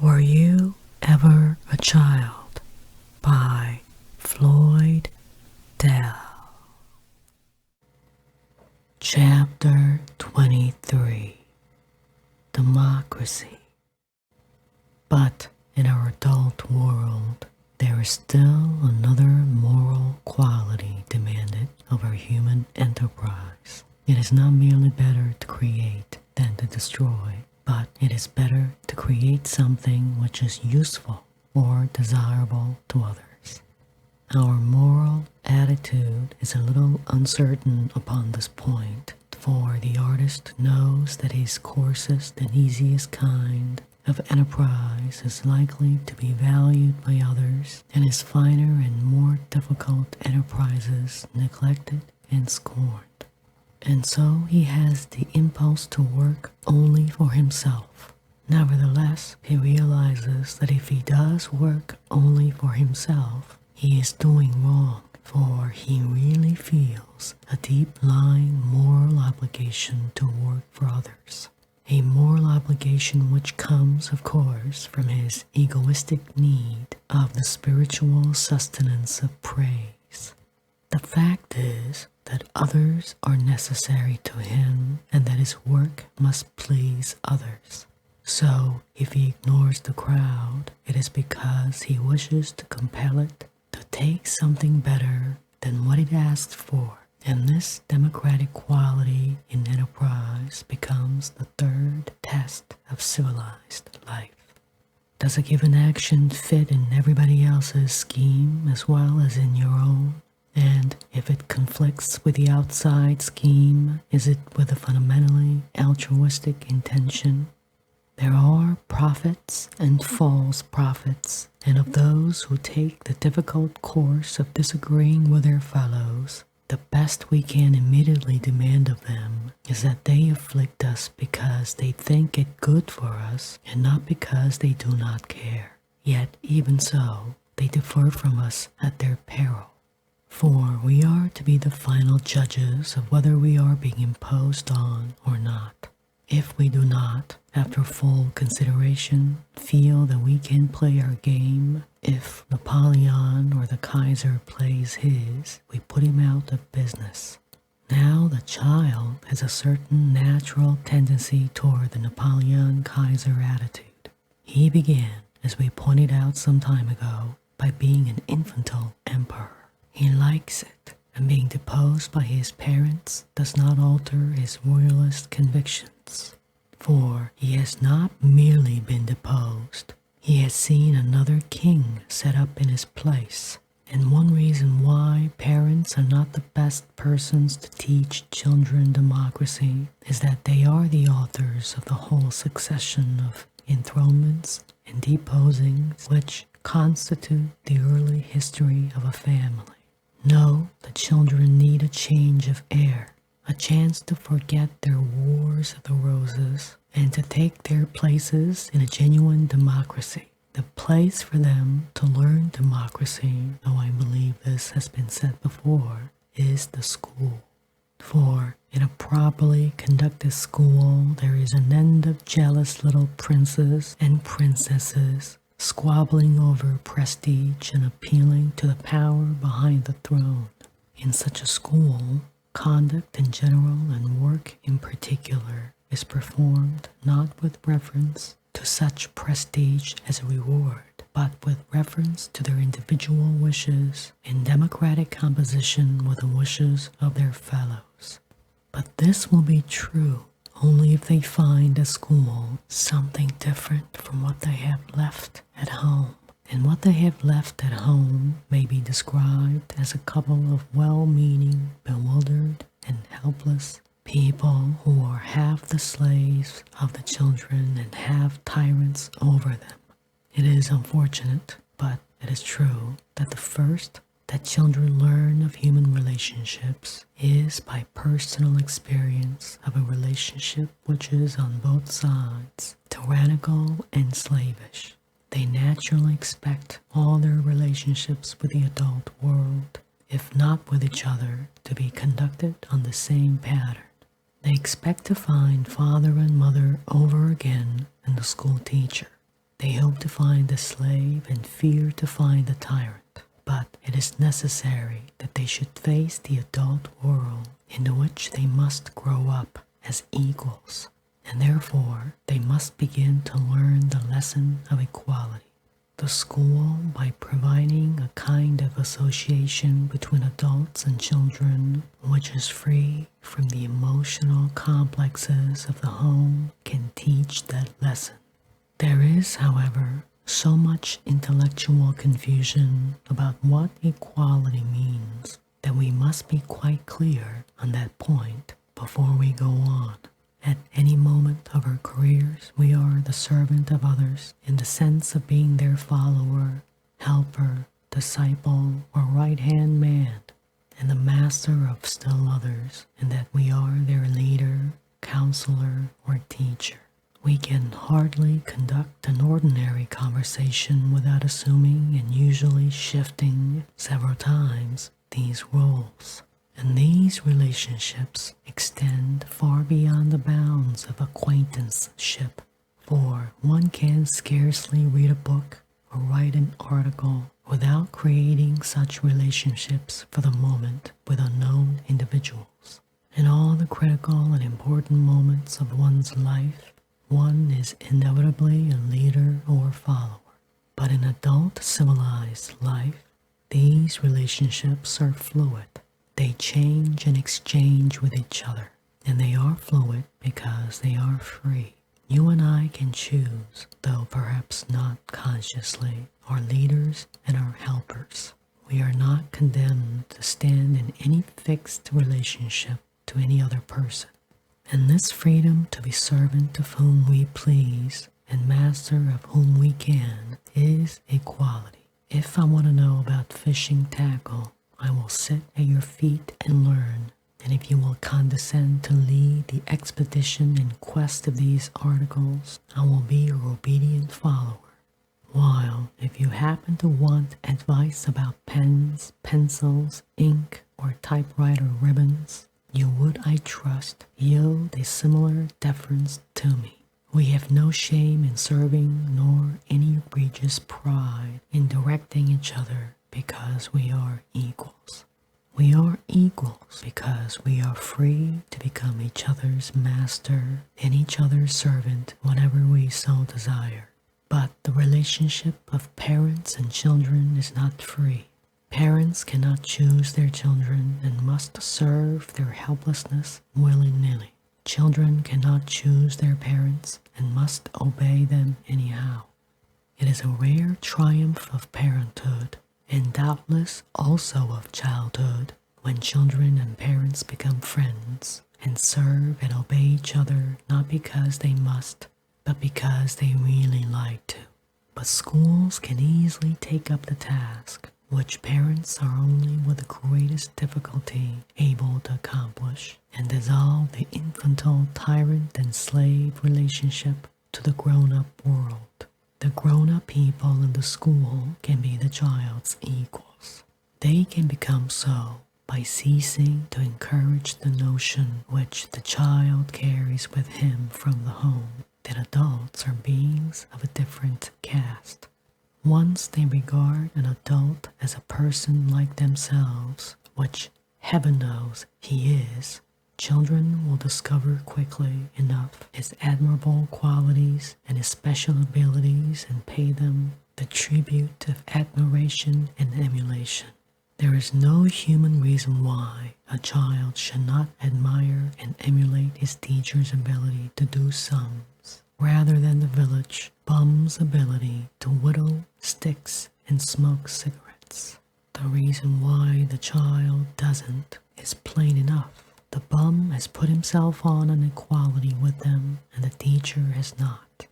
Were You Ever a Child? By Floyd Dell. Chapter 23. Democracy. But in our adult world, there is still another moral quality demanded of our human enterprise. It is not merely better to create than to destroy, but it is better to create something which is useful or desirable to others. Our moral attitude is a little uncertain upon this point, for the artist knows that his coarsest and easiest kind of enterprise is likely to be valued by others, and his finer and more difficult enterprises neglected and scorned. And so he has the impulse to work only for himself. Nevertheless, he realizes that if he does work only for himself, he is doing wrong, for he really feels a deep-lying moral obligation to work for others. A moral obligation which comes, of course, from his egoistic need of the spiritual sustenance of praise. The fact is that others are necessary to him and that his work must please others. So, if he ignores the crowd, it is because he wishes to compel it to take something better than what it asked for. And this democratic quality in enterprise becomes the third test of civilized life. Does a given action fit in everybody else's scheme as well as in your own? And if it conflicts with the outside scheme, is it with a fundamentally altruistic intention? There are prophets and false prophets, and of those who take the difficult course of disagreeing with their fellows, the best we can immediately demand of them is that they afflict us because they think it good for us and not because they do not care. Yet even so, they differ from us at their peril. For we are to be the final judges of whether we are being imposed on or not. If we do not, after full consideration, feel that we can play our game, if Napoleon or the Kaiser plays his, we put him out of business. Now the child has a certain natural tendency toward the Napoleon-Kaiser attitude. He began, as we pointed out some time ago, by being an infantile emperor. He likes it, and being deposed by his parents does not alter his royalist convictions. For he has not merely been deposed, he has seen another king set up in his place. And one reason why parents are not the best persons to teach children democracy is that they are the authors of the whole succession of enthronements and deposings which constitute the early history of a family. No, the children need a change of air, a chance to forget their wars of the roses and to take their places in a genuine democracy. The place for them to learn democracy, though I believe this has been said before, is the school. For in a properly conducted school, there is an end of jealous little princes and princesses squabbling over prestige and appealing to the power behind the throne. In such a school, conduct in general and work in particular is performed not with reference to such prestige as a reward, but with reference to their individual wishes in democratic composition with the wishes of their fellows. But this will be true only if they find at school something different from what they have left at home. And what they have left at home may be described as a couple of well-meaning, bewildered, and helpless people who are half the slaves of the children and half tyrants over them. It is unfortunate, but it is true, that the first that children learn of human relationships is by personal experience of a relationship which is on both sides tyrannical and slavish. They naturally expect all their relationships with the adult world, if not with each other, to be conducted on the same pattern. They expect to find father and mother over again and the school teacher. They hope to find the slave and fear to find the tyrant. But it is necessary that they should face the adult world into which they must grow up as equals, and therefore they must begin to learn the lesson of equality. The school, by providing a kind of association between adults and children which is free from the emotional complexes of the home, can teach that lesson. There is, however, so much intellectual confusion about what equality means that we must be quite clear on that point before we go on. At any moment of our careers, we are the servant of others in the sense of being their follower, helper, disciple, or right-hand man, and the master of still others, in that we are their leader, counselor, or teacher. We can hardly conduct an ordinary conversation without assuming and usually shifting several times these roles. And these relationships extend far beyond the bounds of acquaintanceship, for one can scarcely read a book or write an article without creating such relationships for the moment with unknown individuals. In all the critical and important moments of one's life, one is inevitably a leader or follower. But in adult civilized life, these relationships are fluid. They change and exchange with each other, and they are fluid because they are free. You and I can choose, though perhaps not consciously, our leaders and our helpers. We are not condemned to stand in any fixed relationship to any other person. And this freedom to be servant of whom we please and master of whom we can is equality. If I want to know about fishing tackle, I will sit at your feet and learn, and if you will condescend to lead the expedition in quest of these articles, I will be your obedient follower. While, if you happen to want advice about pens, pencils, ink, or typewriter ribbons, you would, I trust, yield a similar deference to me. We have no shame in serving, nor any egregious pride in directing each other because we are equals. We are equals because we are free to become each other's master and each other's servant whenever we so desire. But the relationship of parents and children is not free. Parents cannot choose their children and must serve their helplessness willy-nilly. Children cannot choose their parents and must obey them anyhow. It is a rare triumph of parenthood, and doubtless also of childhood, when children and parents become friends and serve and obey each other not because they must, but because they really like to. But schools can easily take up the task, which parents are only with the greatest difficulty able to accomplish, and dissolve the infantile tyrant and slave relationship to the grown-up world. The grown-up people in the school can be the child's equals. They can become so by ceasing to encourage the notion which the child carries with him from the home, that adults are beings of a different caste. Once they regard an adult as a person like themselves, which heaven knows he is, children will discover quickly enough his admirable qualities and his special abilities and pay them the tribute of admiration and emulation. There is no human reason why a child should not admire and emulate his teacher's ability to do sums, rather than the village bum's ability to whittle sticks and smoke cigarettes. The reason why the child doesn't is plain enough. The bum has put himself on an equality with them, and the teacher has not.